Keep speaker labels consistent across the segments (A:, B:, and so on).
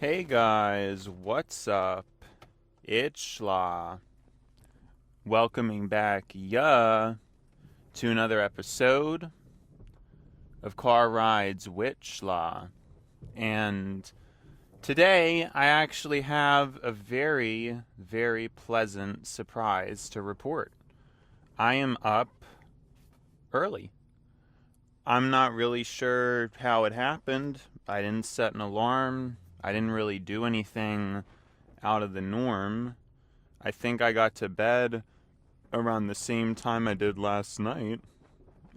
A: Hey guys, what's up? It's Schla. Welcoming back to another episode of Car Rides with Schla. And today I actually have a very, very pleasant surprise to report. I am up early. I'm not really sure how it happened. I didn't set an alarm. I didn't really do anything out of the norm. I think I got to bed around the same time I did last night,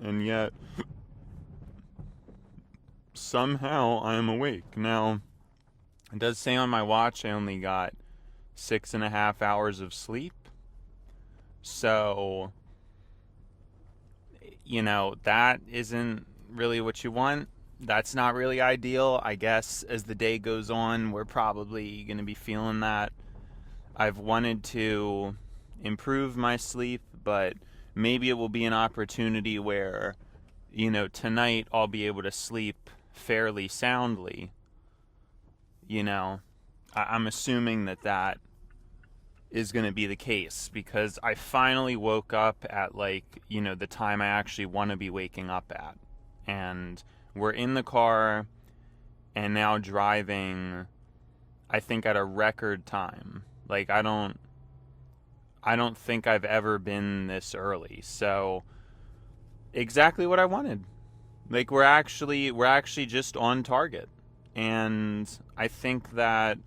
A: and yet somehow I am awake. Now, it does say on my watch I only got 6.5 hours of sleep, so, that isn't really what you want. That's not really ideal. I guess as the day goes on, we're probably going to be feeling that. I've wanted to improve my sleep, but maybe it will be an opportunity where, tonight I'll be able to sleep fairly soundly. I'm assuming that is going to be the case because I finally woke up at the time I actually want to be waking up at. And we're in the car and now driving, I think at a record time. Like I don't think I've ever been this early. So exactly what I wanted. Like we're actually just on target. And I think that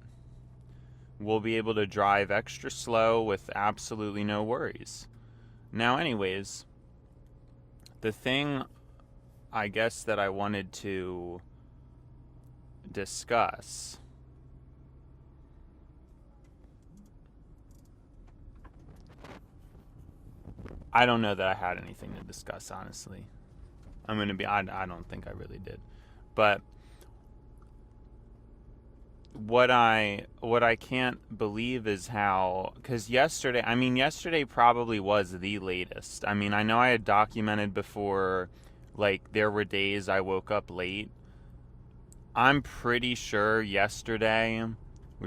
A: we'll be able to drive extra slow with absolutely no worries. Now anyways, the thing I guess that I wanted to discuss, I don't know that I had anything to discuss, honestly. I don't think I really did. But what I can't believe is how, cuz yesterday probably was the latest. I mean, I know I had documented before, like there were days I woke up late. I'm pretty sure yesterday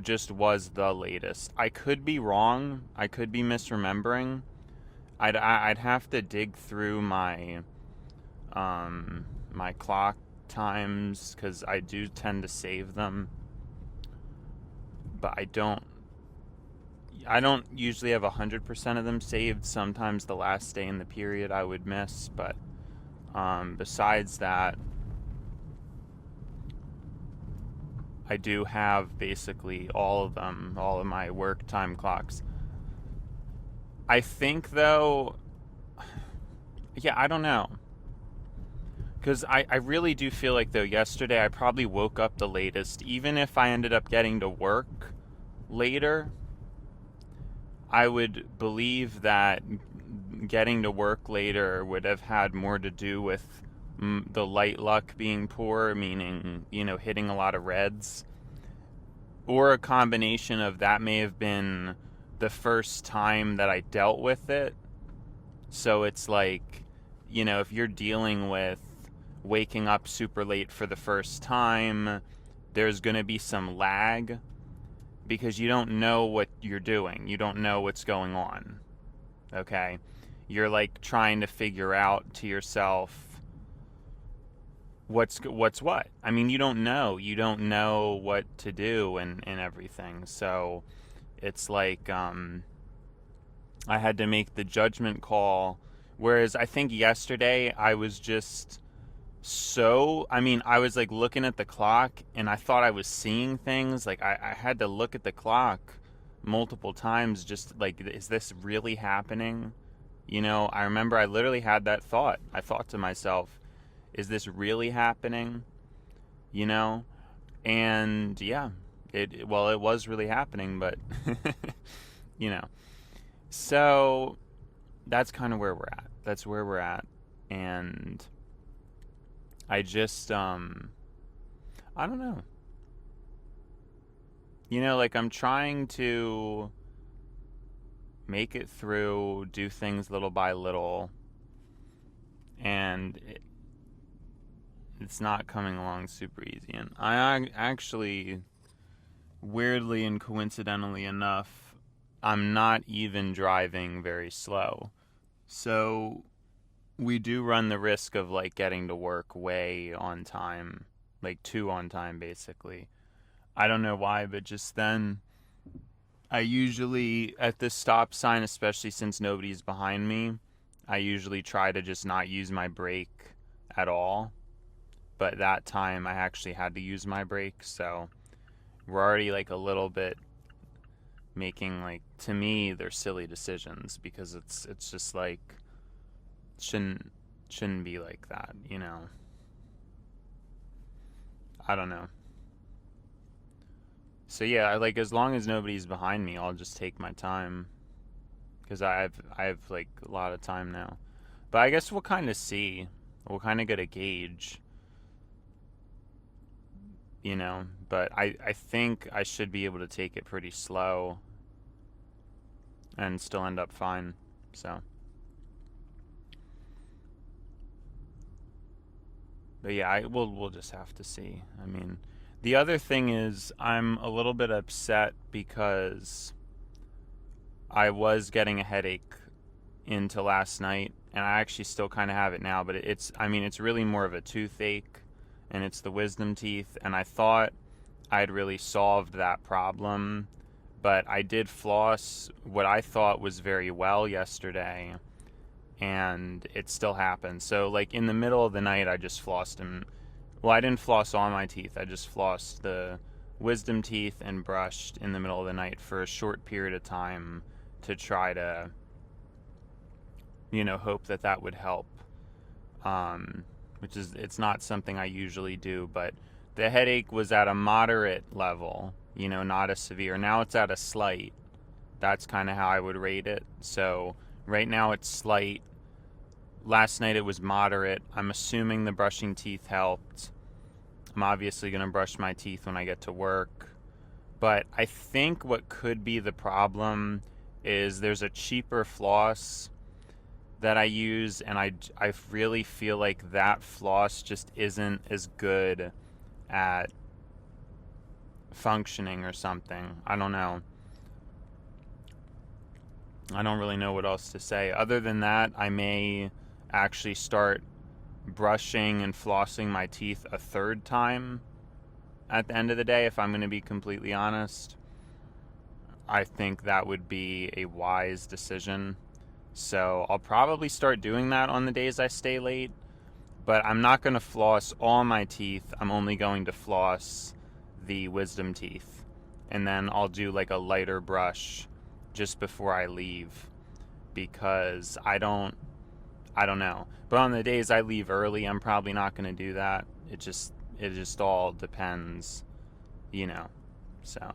A: just was the latest. I could be wrong. I could be misremembering. I'd have to dig through my clock times because I do tend to save them, but I don't usually have 100% of them saved. Sometimes the last day in the period I would miss, but besides that, I do have basically all of them, all of my work time clocks. I think though, yeah, I don't know. Because I really do feel like, though, yesterday I probably woke up the latest. Even if I ended up getting to work later, I would believe that getting to work later would have had more to do with the light luck being poor, meaning, hitting a lot of reds. Or a combination of that may have been the first time that I dealt with it. So it's like, if you're dealing with waking up super late for the first time, there's going to be some lag because you don't know what you're doing. You don't know what's going on. Okay? You're like trying to figure out to yourself what's what. I mean, you don't know. You don't know what to do and everything. So it's like I had to make the judgment call. Whereas I think yesterday I was just I was like looking at the clock and I thought I was seeing things. Like I had to look at the clock multiple times, just like, is this really happening? I remember I literally had that thought. I thought to myself, is this really happening? You know? And yeah, it was really happening, but, you know. So that's kind of where we're at. That's where we're at. And I just, I don't know. Like I'm trying to make it through, do things little by little, and it's not coming along super easy. And I actually weirdly and coincidentally enough, I'm not even driving very slow. So we do run the risk of like getting to work way on time, like too on time basically. I don't know why, but just then I usually at this stop sign, especially since nobody's behind me, I usually try to just not use my brake at all. But that time I actually had to use my brake, so we're already like a little bit making like, to me, they're silly decisions because it's just like shouldn't shouldn't be like that, you know. I don't know. So yeah, I like as long as nobody's behind me, I'll just take my time because I have like a lot of time now. But I guess we'll kind of see. We'll kind of get a gauge, you know. But I think I should be able to take it pretty slow and still end up fine. So, but yeah, we'll just have to see. I mean, the other thing is I'm a little bit upset because I was getting a headache into last night, and I actually still kind of have it now, but I mean, it's really more of a toothache, and it's the wisdom teeth, and I thought I'd really solved that problem, but I did floss what I thought was very well yesterday, and it still happened. So, like, in the middle of the night, I just flossed them. Well, I didn't floss all my teeth, I just flossed the wisdom teeth and brushed in the middle of the night for a short period of time to try to, you know, hope that that would help. Which is, it's not something I usually do, but the headache was at a moderate level, you know, not a severe. Now it's at a slight. That's kind of how I would rate it. So right now it's slight. Last night it was moderate. I'm assuming the brushing teeth helped. I'm obviously going to brush my teeth when I get to work. But I think what could be the problem is there's a cheaper floss that I use, and I really feel like that floss just isn't as good at functioning or something. I don't know. I don't really know what else to say. Other than that, I may actually start brushing and flossing my teeth a third time at the end of the day, if I'm going to be completely honest. I think that would be a wise decision. So I'll probably start doing that on the days I stay late, but I'm not going to floss all my teeth. I'm only going to floss the wisdom teeth. And then I'll do like a lighter brush just before I leave because I don't know. But on the days I leave early, I'm probably not going to do that. It just all depends, you know. So,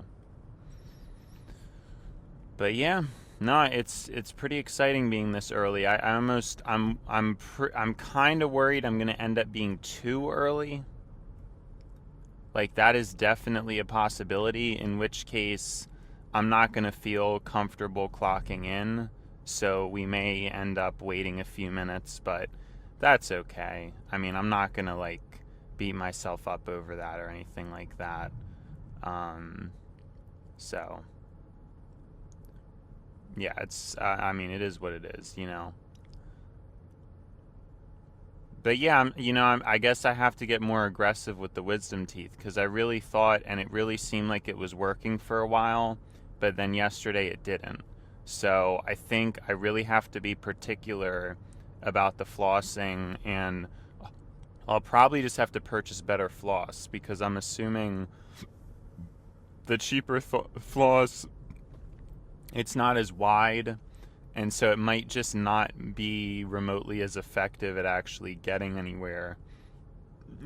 A: but yeah, no, it's pretty exciting being this early. I'm kind of worried I'm going to end up being too early. Like that is definitely a possibility, in which case I'm not going to feel comfortable clocking in. So we may end up waiting a few minutes, but that's okay. I mean, I'm not going to like beat myself up over that or anything like that. So yeah, I mean, it is what it is, you know. But yeah, I guess I have to get more aggressive with the wisdom teeth because I really thought, and it really seemed like it was working for a while, but then yesterday it didn't. So I think I really have to be particular about the flossing, and I'll probably just have to purchase better floss because I'm assuming the cheaper floss, it's not as wide, and so it might just not be remotely as effective at actually getting anywhere,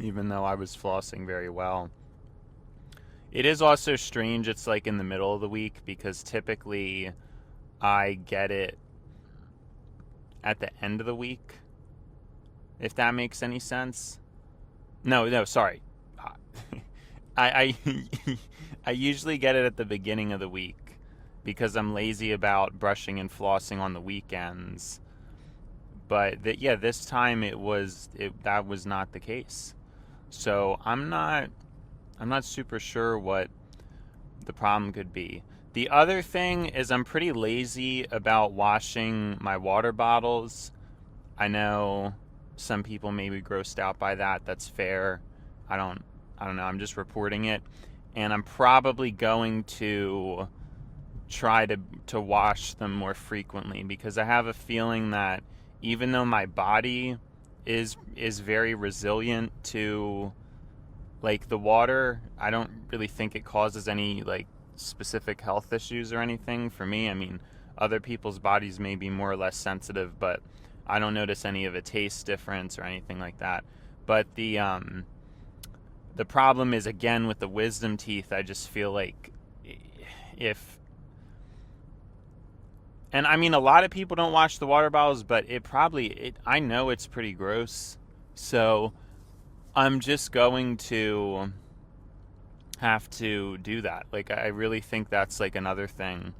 A: even though I was flossing very well. It is also strange it's like in the middle of the week because typically I get it at the end of the week, if that makes any sense. No, sorry. I I usually get it at the beginning of the week because I'm lazy about brushing and flossing on the weekends. But yeah, this time that was not the case. So I'm not super sure what the problem could be. The other thing is I'm pretty lazy about washing my water bottles. I know some people may be grossed out by that. That's fair. I don't I don't know. I'm just reporting it. And I'm probably going to try to wash them more frequently because I have a feeling that even though my body is very resilient to like the water, I don't really think it causes any like specific health issues or anything for me. I mean, other people's bodies may be more or less sensitive, but I don't notice any of a taste difference or anything like that. But the problem is again with the wisdom teeth, I just feel like if and I mean a lot of people don't wash the water bottles, but I know it's pretty gross. So I'm just going to have to do that. Like I really think that's like another thing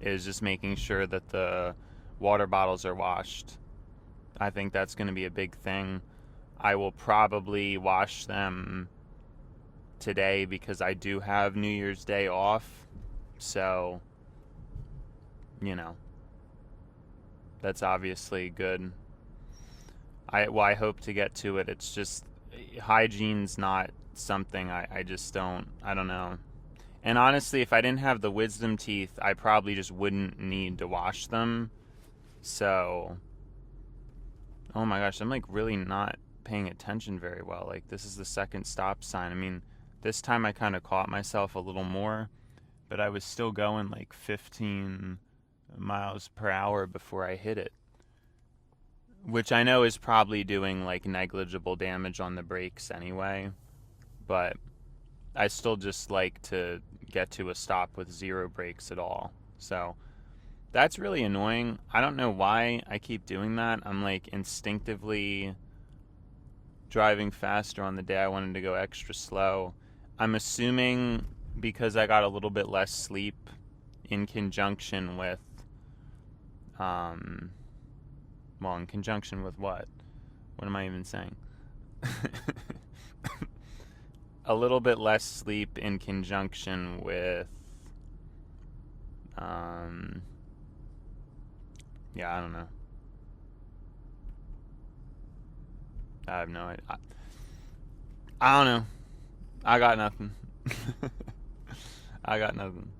A: is just making sure that the water bottles are washed. I think that's going to be a big thing. I will probably wash them today because I do have New Year's Day off. So, you know, that's obviously good. I hope to get to it. It's just hygiene's not something I just I don't know. And honestly, if I didn't have the wisdom teeth, I probably just wouldn't need to wash them. So, oh my gosh, I'm like really not paying attention very well. Like this is the second stop sign. I mean, this time I kind of caught myself a little more, but I was still going like 15 miles per hour before I hit it, which I know is probably doing like negligible damage on the brakes anyway, but I still just like to get to a stop with zero brakes at all. So that's really annoying. I don't know why I keep doing that. I'm like instinctively driving faster on the day I wanted to go extra slow. I'm assuming because I got a little bit less sleep in conjunction with in conjunction with what? What am I even saying? A little bit less sleep in conjunction with yeah, I don't know. I have no idea. I don't know. I got nothing. I got nothing.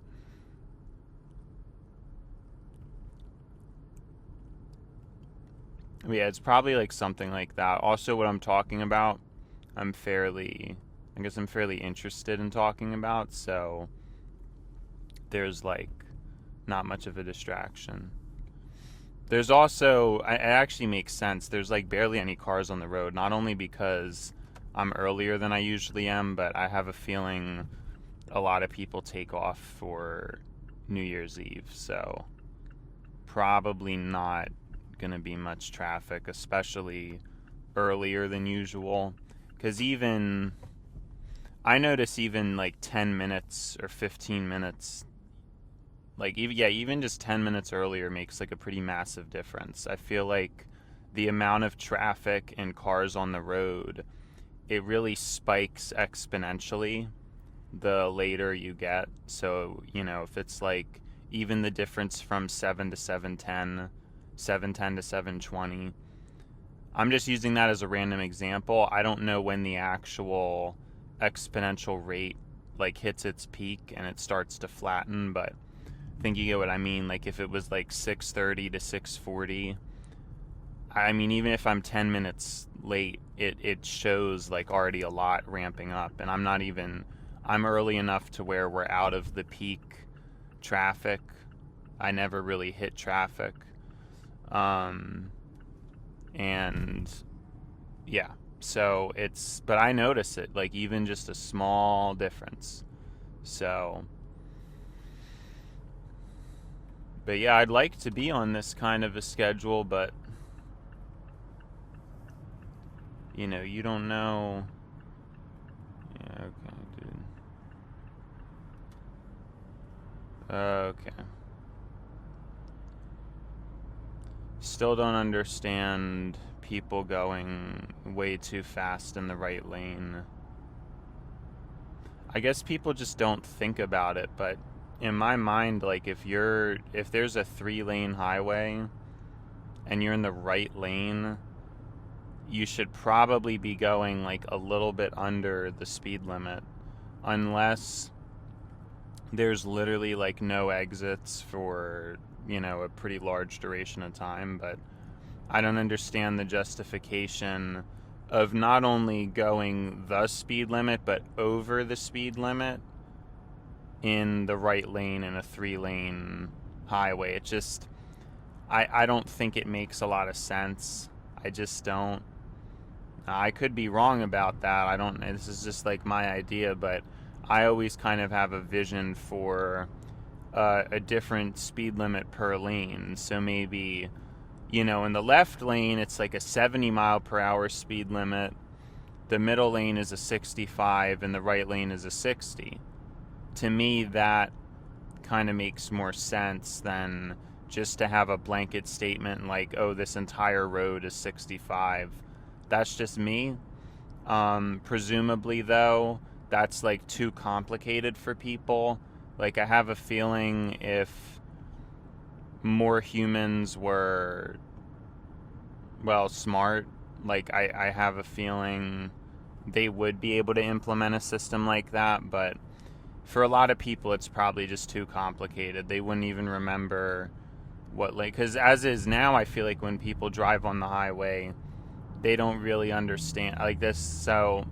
A: Yeah, it's probably like something like that. Also, what I'm talking about, I guess I'm fairly interested in talking about, so there's like not much of a distraction. There's also, it actually makes sense. There's like barely any cars on the road, not only because I'm earlier than I usually am, but I have a feeling a lot of people take off for New Year's Eve, so probably not going to be much traffic, especially earlier than usual. Because I notice even like 10 minutes or 15 minutes, like even just 10 minutes earlier makes like a pretty massive difference. I feel like the amount of traffic and cars on the road, it really spikes exponentially the later you get. So, if it's like even the difference from 7 to 7:10, 7:10 to 7:20, I'm just using that as a random example. I don't know when the actual exponential rate like hits its peak and it starts to flatten, but I think you get what I mean. Like if it was like 6:30 to 6:40, I mean, even if I'm 10 minutes late, it shows like already a lot ramping up, and I'm early enough to where we're out of the peak traffic. I never really hit traffic. And yeah, so but I notice it, like even just a small difference. So, but yeah, I'd like to be on this kind of a schedule, but you don't know. Yeah, okay, dude. Okay. Still don't understand people going way too fast in the right lane. I guess people just don't think about it, but in my mind, like if there's a 3-lane highway and you're in the right lane, you should probably be going like a little bit under the speed limit, unless there's literally like no exits for, a pretty large duration of time. But I don't understand the justification of not only going the speed limit, but over the speed limit in the right lane in a 3-lane highway. It just, I don't think it makes a lot of sense. I just don't. I could be wrong about that. I don't, this is just like my idea, but I always kind of have a vision for a different speed limit per lane. So maybe, in the left lane, it's like a 70 mile per hour speed limit. The middle lane is a 65 and the right lane is a 60. To me, that kind of makes more sense than just to have a blanket statement like, oh, this entire road is 65. That's just me. Presumably, though, that's like too complicated for people. Like, I have a feeling if more humans were, well, smart, like, I have a feeling they would be able to implement a system like that. But for a lot of people, it's probably just too complicated. They wouldn't even remember what, like, because as is now, I feel like when people drive on the highway, they don't really understand like this. So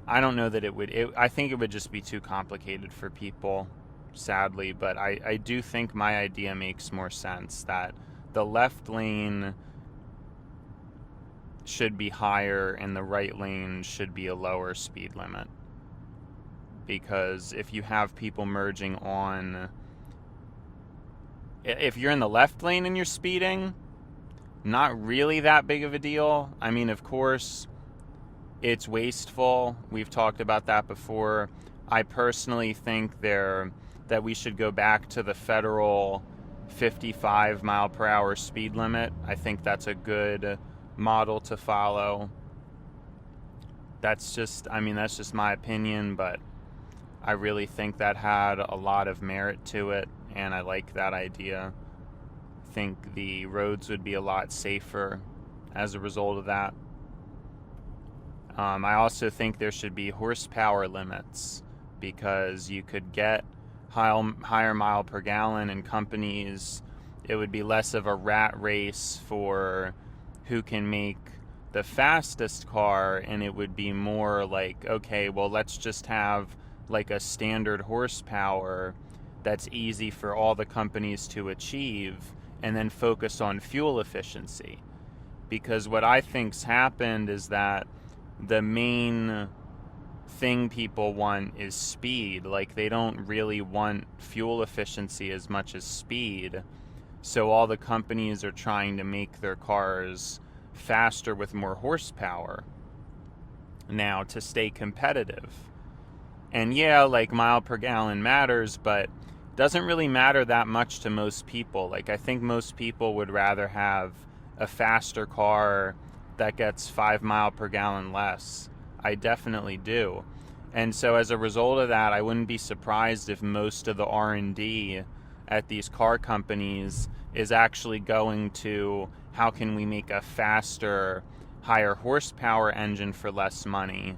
A: I don't know that I think it would just be too complicated for people, sadly. But I do think my idea makes more sense, that the left lane should be higher and the right lane should be a lower speed limit. Because if you have people merging on, if you're in the left lane and you're speeding, not really that big of a deal. I mean, of course, it's wasteful. We've talked about that before. I personally think that we should go back to the federal 55 mile per hour speed limit. I think that's a good model to follow. That's just my opinion, but I really think that had a lot of merit to it, and I like that idea. I think the roads would be a lot safer as a result of that. I also think there should be horsepower limits, because you could get higher mile per gallon, and companies, it would be less of a rat race for who can make the fastest car, and it would be more like, okay, well, let's just have like a standard horsepower that's easy for all the companies to achieve, and then focus on fuel efficiency. Because what I think's happened is that the main thing people want is speed. Like, they don't really want fuel efficiency as much as speed. So all the companies are trying to make their cars faster with more horsepower now to stay competitive. And yeah, like, mile per gallon matters, but doesn't really matter that much to most people. Like, I think most people would rather have a faster car that gets 5 mile per gallon less. I definitely do. And so as a result of that, I wouldn't be surprised if most of the R&D at these car companies is actually going to, how can we make a faster, higher horsepower engine for less money,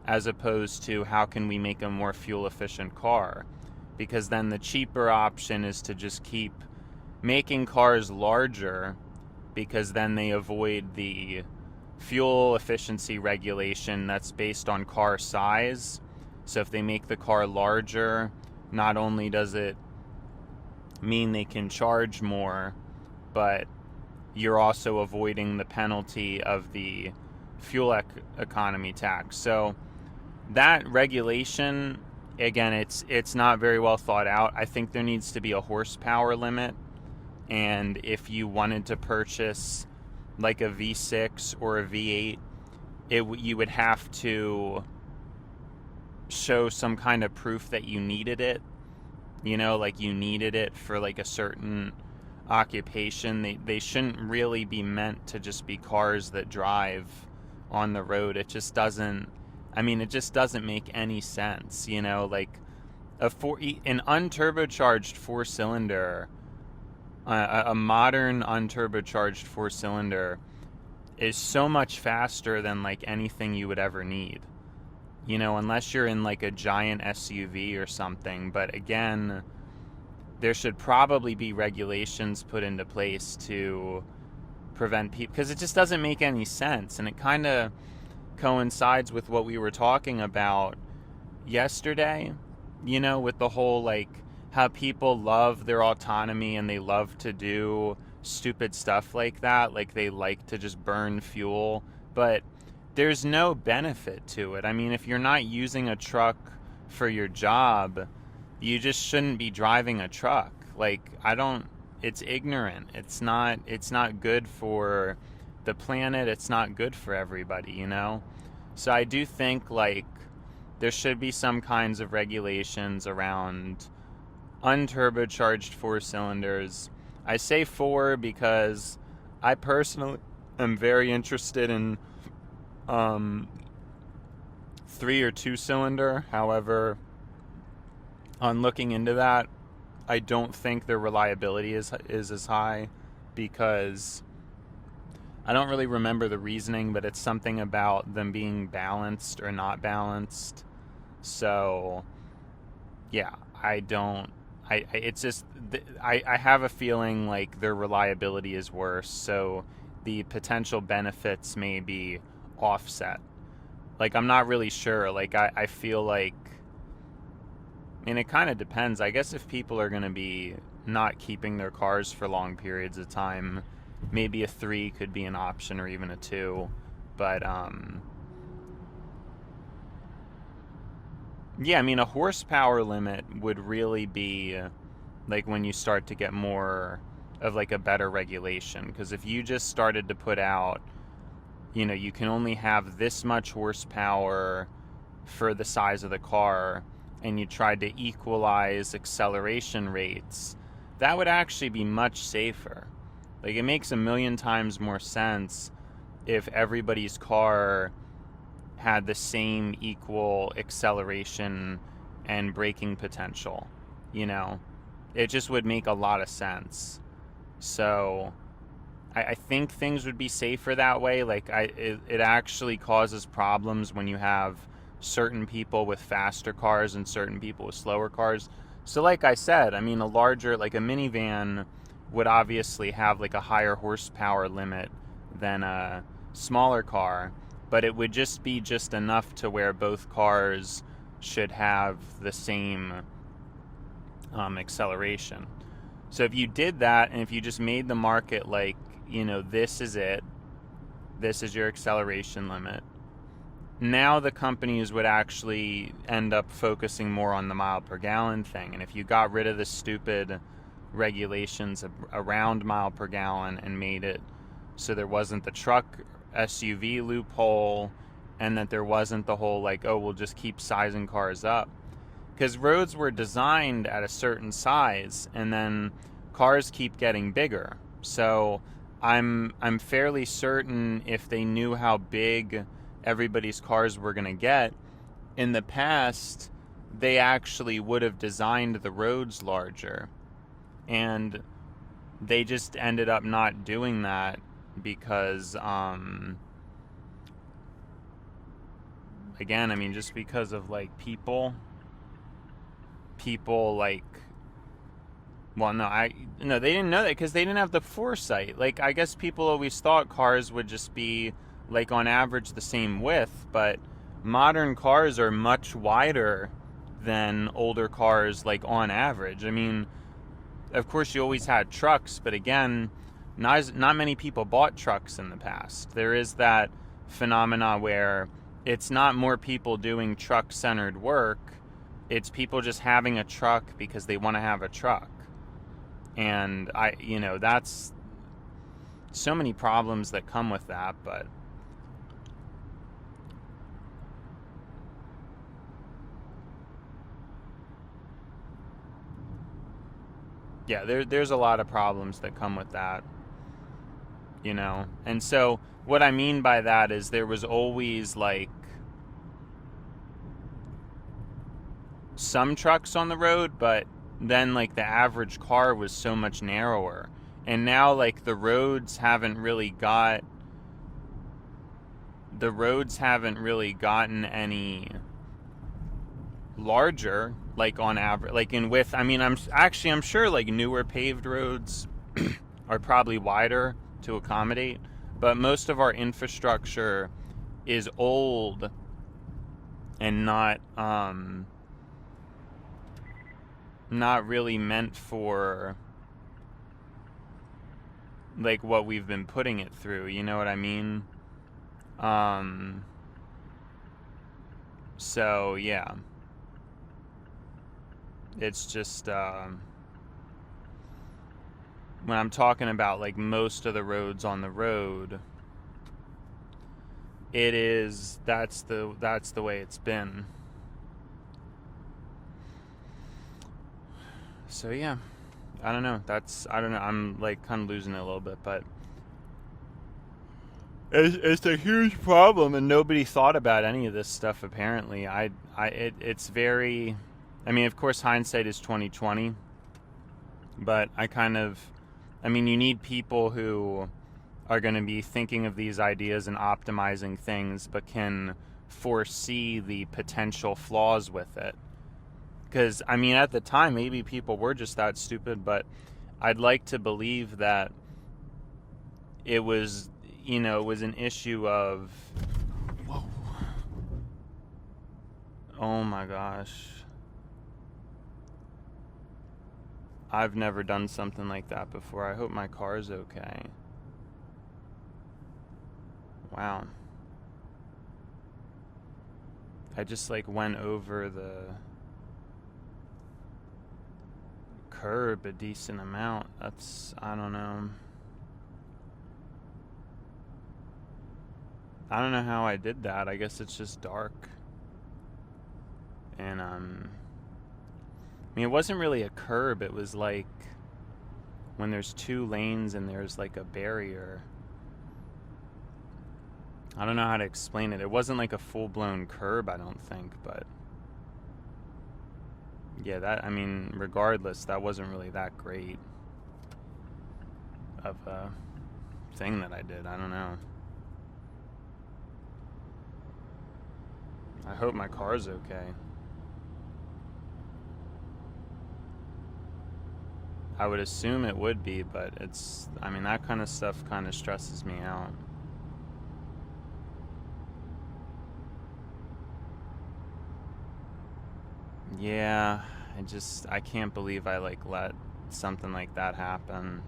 A: as opposed to how can we make a more fuel efficient car. Because then the cheaper option is to just keep making cars larger, because then they avoid the fuel efficiency regulation that's based on car size. So if they make the car larger, not only does it mean they can charge more, but you're also avoiding the penalty of the fuel economy tax. So that regulation, again, it's not very well thought out. I think there needs to be a horsepower limit, and if you wanted to purchase like a V6 or a V8, you would have to show some kind of proof that you needed it. Like you needed it for like a certain occupation. They shouldn't really be meant to just be cars that drive on the road. It just doesn't, I mean, it just doesn't make any sense, like an unturbocharged four-cylinder, a modern unturbocharged four-cylinder is so much faster than like anything you would ever need. Unless you're in like a giant SUV or something. But again, there should probably be regulations put into place to prevent people, because it just doesn't make any sense. And it kind of coincides with what we were talking about yesterday, with the whole like how people love their autonomy and they love to do stupid stuff like that. Like they like to just burn fuel, but there's no benefit to it. I mean, if you're not using a truck for your job, you just shouldn't be driving a truck. Like, it's ignorant. It's not good for the planet. It's not good for everybody, So I do think like there should be some kinds of regulations around unturbocharged four cylinders. I say four because I personally am very interested in 3 or 2 cylinder. However, on looking into that, I don't think their reliability is as high, because I don't really remember the reasoning, but it's something about them being balanced or not balanced. So yeah, it's just, I have a feeling like their reliability is worse, so the potential benefits may be offset. Like, I'm not really sure. Like, I feel like, I mean, it kind of depends. I guess if people are going to be not keeping their cars for long periods of time, maybe a 3 could be an option, or even a 2. But, yeah, I mean, a horsepower limit would really be like when you start to get more of like a better regulation. Because if you just started to put out, you can only have this much horsepower for the size of the car, and you tried to equalize acceleration rates, that would actually be much safer. Like, it makes a million times more sense if everybody's car had the same equal acceleration and braking potential. It just would make a lot of sense. So I think things would be safer that way. Like, it actually causes problems when you have certain people with faster cars and certain people with slower cars. So like I said, I mean, a larger, like a minivan would obviously have like a higher horsepower limit than a smaller car, but it would just be just enough to where both cars should have the same acceleration. So if you did that, and if you just made the market like, this is it, this is your acceleration limit, now the companies would actually end up focusing more on the mile per gallon thing. And if you got rid of the stupid regulations around mile per gallon and made it so there wasn't the truck SUV loophole, and that there wasn't the whole like, oh, we'll just keep sizing cars up, because roads were designed at a certain size and then cars keep getting bigger. So I'm fairly certain if they knew how big everybody's cars were going to get in the past, they actually would have designed the roads larger, and they just ended up not doing that because again, I mean, just because of like people like, well, no, they didn't know that because they didn't have the foresight. Like, I guess people always thought cars would just be like on average the same width, but modern cars are much wider than older cars, like on average. I mean, of course you always had trucks, but again, not many people bought trucks in the past. There is that phenomena where it's not more people doing truck-centered work, it's people just having a truck because they want to have a truck. And that's so many problems that come with that, but yeah, there's a lot of problems that come with that, And so what I mean by that is there was always like some trucks on the road, but then like the average car was so much narrower. And now like the roads haven't really gotten any larger, like on average, like in width. I mean, I'm sure like newer paved roads are probably wider to accommodate, but most of our infrastructure is old and not really meant for like what we've been putting it through, you know what I mean? So yeah, it's just when I'm talking about like most of the roads on the road, that's the way it's been. So yeah, I don't know. I'm like kind of losing it a little bit, but it's a huge problem, and nobody thought about any of this stuff. Apparently, it's very. I mean, of course, hindsight is 20/20, but I mean, you need people who are going to be thinking of these ideas and optimizing things, but can foresee the potential flaws with it. Because, I mean, at the time, maybe people were just that stupid, but I'd like to believe that it was, it was an issue of, whoa, oh my gosh. I've never done something like that before. I hope my car's okay. Wow. I just like went over the curb a decent amount. I don't know. I don't know how I did that. I guess it's just dark. And I mean, it wasn't really a curb. It was like when there's two lanes and there's like a barrier. I don't know how to explain it. It wasn't like a full-blown curb, I don't think, but yeah, I mean, regardless, that wasn't really that great of a thing that I did. I don't know. I hope my car's okay. I would assume it would be, but I mean, that kind of stuff kind of stresses me out. Yeah, I can't believe I like let something like that happen.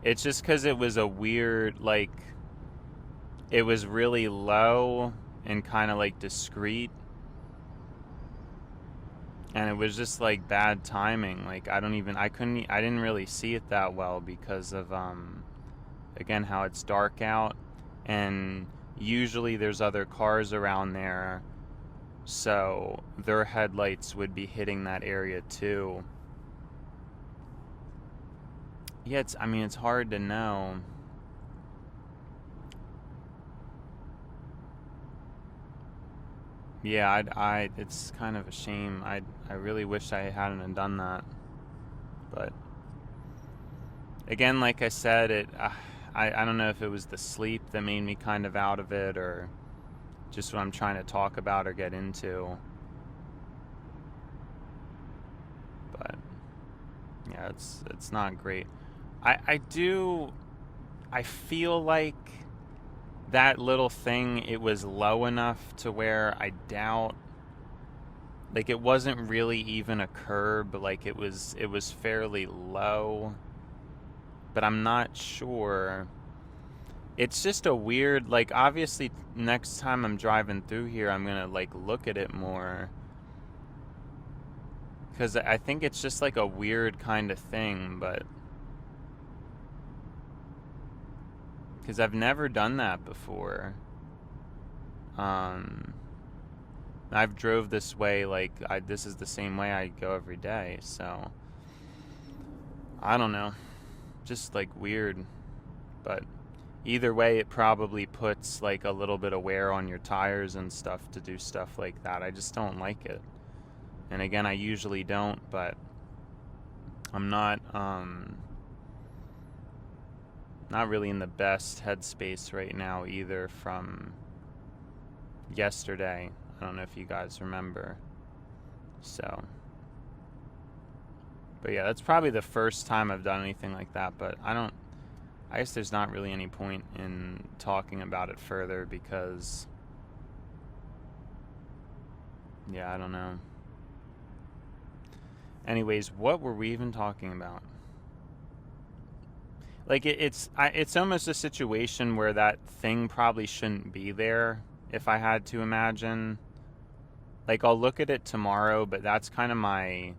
A: It's just because it was a weird, like, it was really low and kind of like discreet. And it was just like bad timing. Like, I didn't really see it that well because of, again, how it's dark out. And usually there's other cars around there, so their headlights would be hitting that area too. Yeah, it's hard to know. Yeah, it's kind of a shame. I really wish I hadn't done that. But again, like I said, I don't know if it was the sleep that made me kind of out of it, or just what I'm trying to talk about or get into. But yeah, it's not great. I feel like that little thing, it was low enough to where I doubt, like, it wasn't really even a curb. Like, it was fairly low, but I'm not sure. It's just a weird, like, obviously next time I'm driving through here, I'm gonna like look at it more, because I think it's just like a weird kind of thing. But because I've never done that before. I've drove this way, like, this is the same way I go every day, so I don't know, just like weird. But either way, it probably puts like a little bit of wear on your tires and stuff to do stuff like that. I just don't like it. And again, I usually don't, but I'm not really in the best headspace right now either from yesterday. I don't know if you guys remember. So, but yeah, that's probably the first time I've done anything like that, but I guess there's not really any point in talking about it further because, yeah, I don't know. Anyways, what were we even talking about? Like, it's almost a situation where that thing probably shouldn't be there, if I had to imagine. Like, I'll look at it tomorrow, but that's kind of my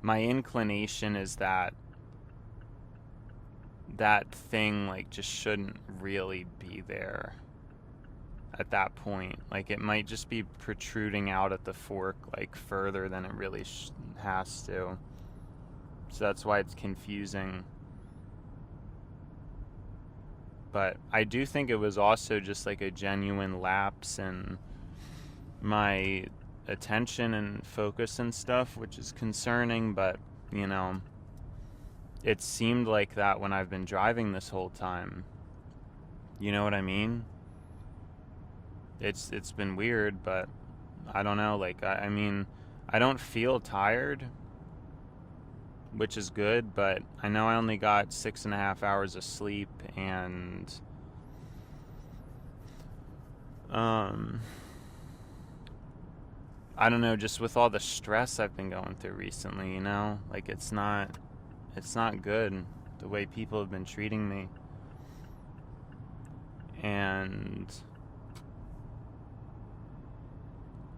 A: inclination is that thing, like, just shouldn't really be there at that point. Like, it might just be protruding out at the fork, like, further than it really has to. So that's why it's confusing. But I do think it was also just like a genuine lapse in my attention and focus and stuff, which is concerning, but, you know, it seemed like that when I've been driving this whole time. You know what I mean? It's been weird, but I don't know. Like, I mean, I don't feel tired, which is good, but I know I only got 6.5 hours of sleep, and I don't know, just with all the stress I've been going through recently, you know, like it's not good the way people have been treating me. And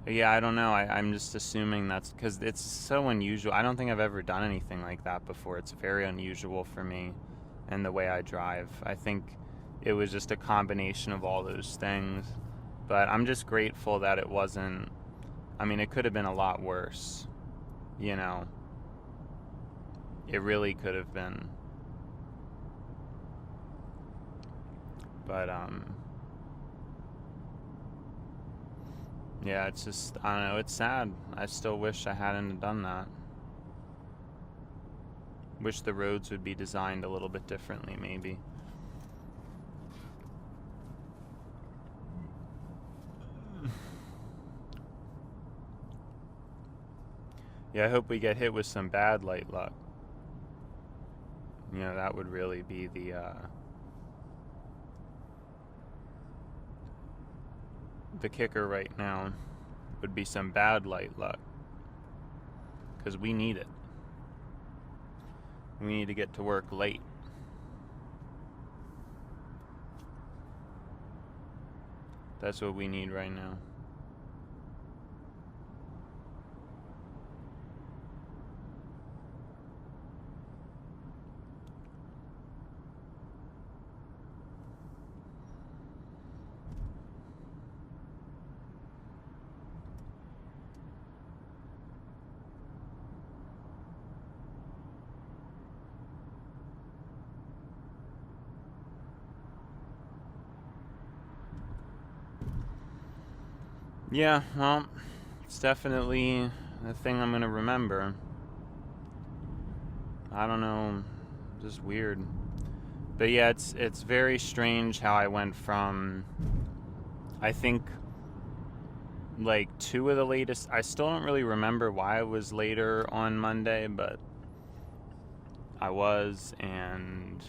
A: yeah, I don't know. I'm just assuming that's because it's so unusual. I don't think I've ever done anything like that before. It's very unusual for me and the way I drive. I think it was just a combination of all those things. But I'm just grateful that it wasn't. I mean, it could have been a lot worse. You know, it really could have been. But, yeah, it's just, I don't know, it's sad. I still wish I hadn't done that. Wish the roads would be designed a little bit differently, maybe. Yeah, I hope we get hit with some bad light luck. You know, that would really be the kicker right now, would be some bad light luck. Because we need it. We need to get to work late. That's what we need right now. Yeah, well, it's definitely the thing I'm gonna remember. I don't know, just weird. But yeah, it's very strange how I went from, I think, like 2 of the latest. I still don't really remember why I was later on Monday, but I was, and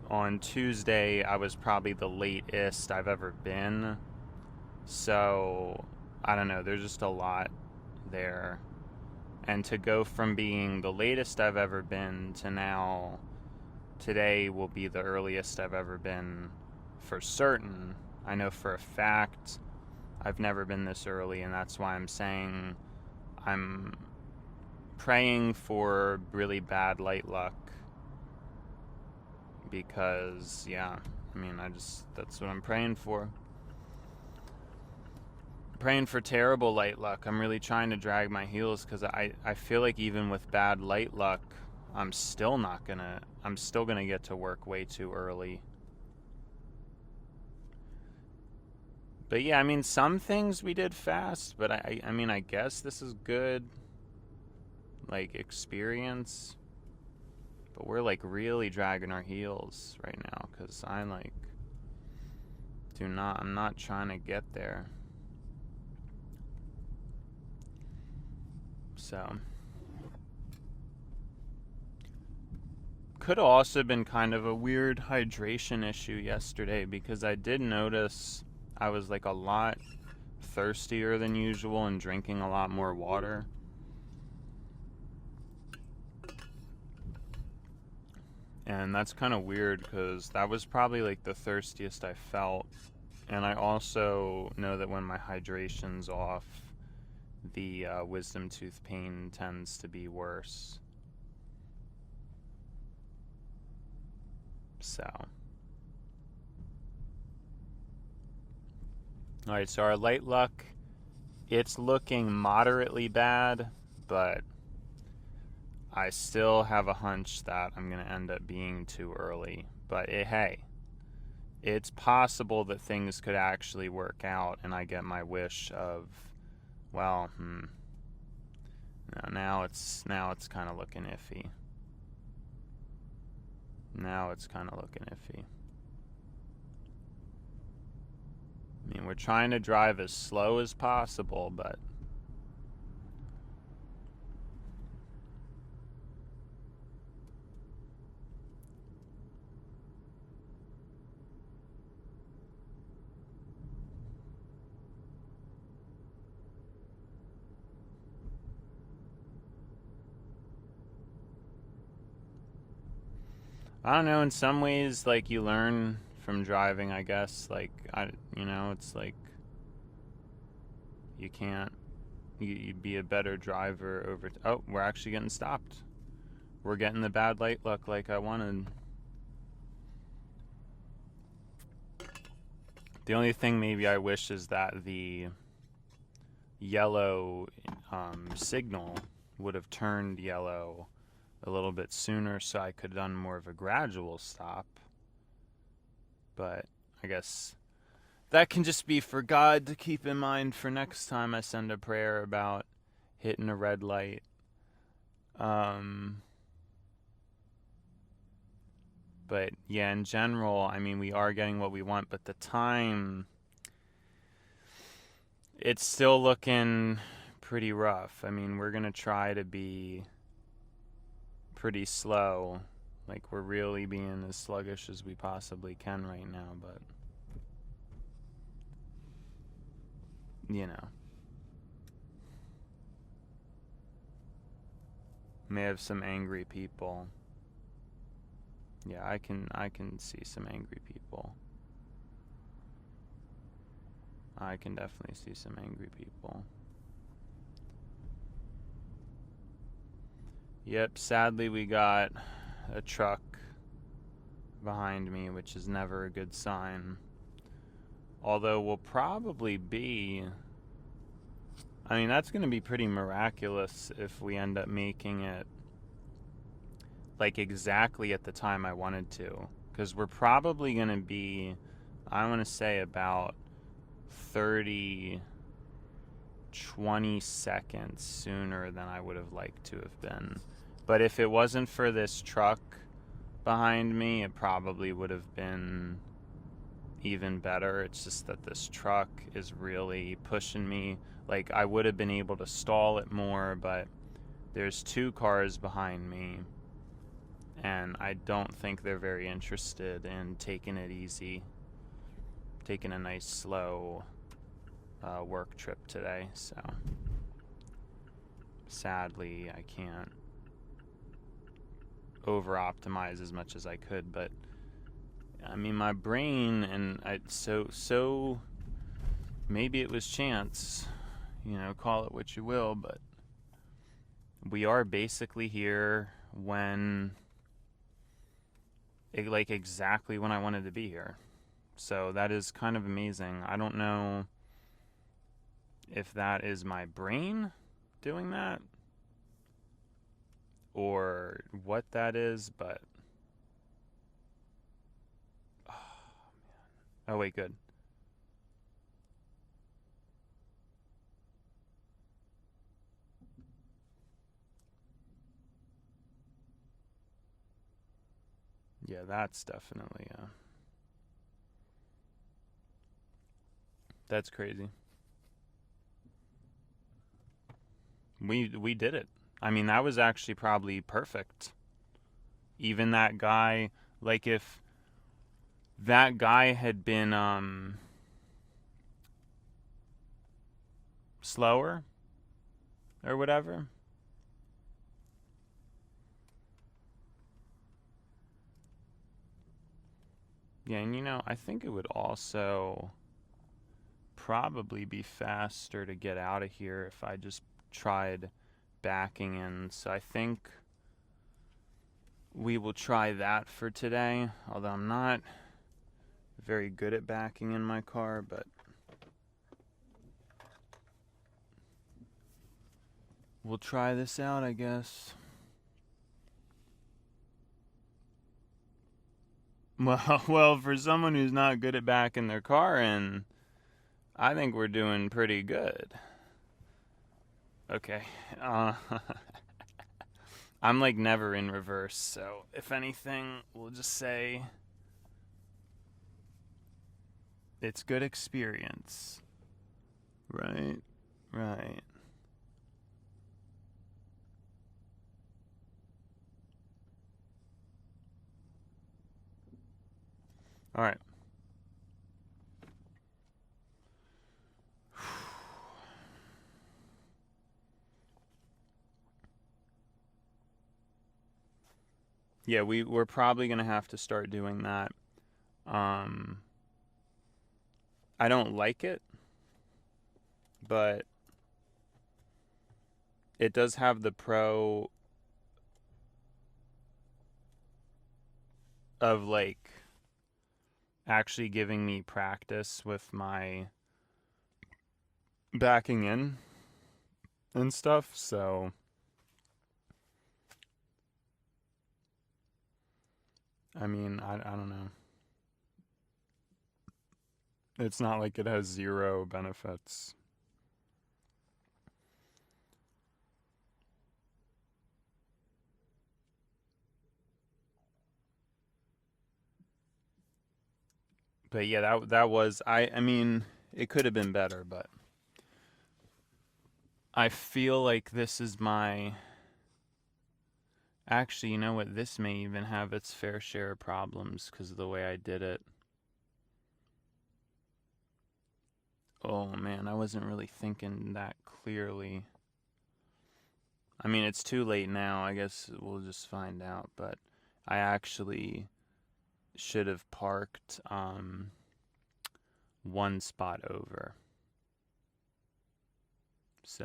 A: on Tuesday I was probably the latest I've ever been. So, I don't know, there's just a lot there. And to go from being the latest I've ever been to now, today will be the earliest I've ever been for certain. I know for a fact I've never been this early, and that's why I'm saying I'm praying for really bad light luck. Because, yeah, I mean, that's what I'm praying for. Praying for terrible light luck. I'm really trying to drag my heels because I feel like even with bad light luck, I'm still gonna get to work way too early. But yeah, I mean, some things we did fast, but I mean, I guess this is good, like, experience. But we're, like, really dragging our heels right now, because I, like, I'm not trying to get there. So, could have also been kind of a weird hydration issue yesterday, because I did notice I was, like, a lot thirstier than usual and drinking a lot more water. And that's kind of weird, because that was probably, like, the thirstiest I felt. And I also know that when my hydration's off, the wisdom tooth pain tends to be worse. So. Alright, so our light luck, it's looking moderately bad, but I still have a hunch that I'm going to end up being too early. But hey, it's possible that things could actually work out and I get my wish of, well, now it's kind of looking iffy. Now it's kind of looking iffy. I mean, we're trying to drive as slow as possible, but I don't know, in some ways, like, you learn from driving, I guess. Like, it's like you can't, you'd be a better driver over. Oh, we're actually getting stopped. We're getting the bad light luck like I wanted. The only thing maybe I wish is that the yellow signal would have turned yellow a little bit sooner, so I could have done more of a gradual stop. But I guess that can just be for God to keep in mind for next time I send a prayer about hitting a red light. But yeah, in general, I mean, we are getting what we want, but the time, it's still looking pretty rough. I mean, we're going to try to be pretty slow. Like, we're really being as sluggish as we possibly can right now, but, you know. May have some angry people. Yeah, I can see some angry people. I can definitely see some angry people. Yep, sadly we got a truck behind me, which is never a good sign. Although we'll probably be, I mean, that's going to be pretty miraculous if we end up making it like exactly at the time I wanted to. Because we're probably going to be, I want to say, about 20 seconds sooner than I would have liked to have been. But if it wasn't for this truck behind me, it probably would have been even better. It's just that this truck is really pushing me. Like, I would have been able to stall it more, but there's two cars behind me, and I don't think they're very interested in taking it easy, taking a nice slow work trip today. So sadly I can't over optimize as much as I could, but I mean, my brain, and so maybe it was chance, call it what you will, but we are basically here when, like, exactly when I wanted to be here. So that is kind of amazing. I don't know if that is my brain doing that or what that is, but oh, man. Oh, wait, good. Yeah, that's definitely, that's crazy. We did it. I mean, that was actually probably perfect. Even that guy, like if that guy had been slower or whatever. Yeah, and I think it would also probably be faster to get out of here if I just tried backing in. So I think we will try that for today, although I'm not very good at backing in my car, but we'll try this out, I guess. Well, for someone who's not good at backing their car in, I think we're doing pretty good. Okay. I'm like never in reverse, so if anything, we'll just say it's good experience. Right. Right. All right. Yeah, we're probably gonna have to start doing that. Um, I don't like it, but it does have the pro of like actually giving me practice with my backing in and stuff. So, I mean, I don't know. It's not like it has zero benefits. But yeah, that was I mean, it could have been better, but I feel like this is my actually, you know what? This may even have its fair share of problems because of the way I did it. Oh man, I wasn't really thinking that clearly. I mean, it's too late now. I guess we'll just find out. But I actually should have parked one spot over. So,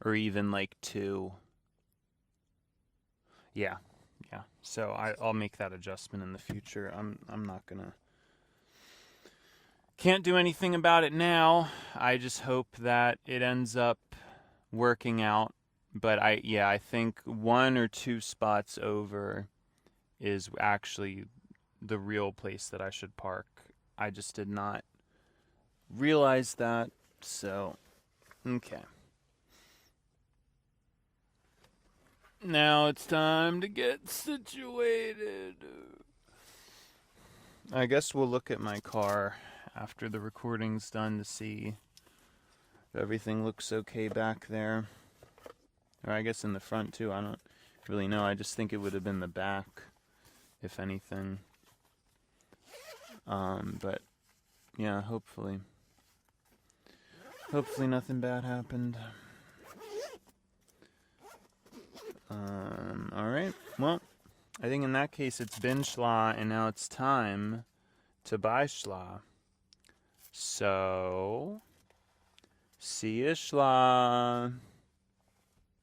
A: or even like two. Yeah, yeah. So I'll make that adjustment in the future. I'm not gonna. Can't do anything about it now. I just hope that it ends up working out. But I think one or two spots over is actually the real place that I should park. I just did not realize that. So, okay. Now it's time to get situated. I guess we'll look at my car after the recording's done to see if everything looks okay back there. Or I guess in the front too. I don't really know. I just think it would have been the back, if anything. But yeah, hopefully nothing bad happened. All right. Well, I think in that case it's been schla, and now it's time to buy schla. So, see you schla.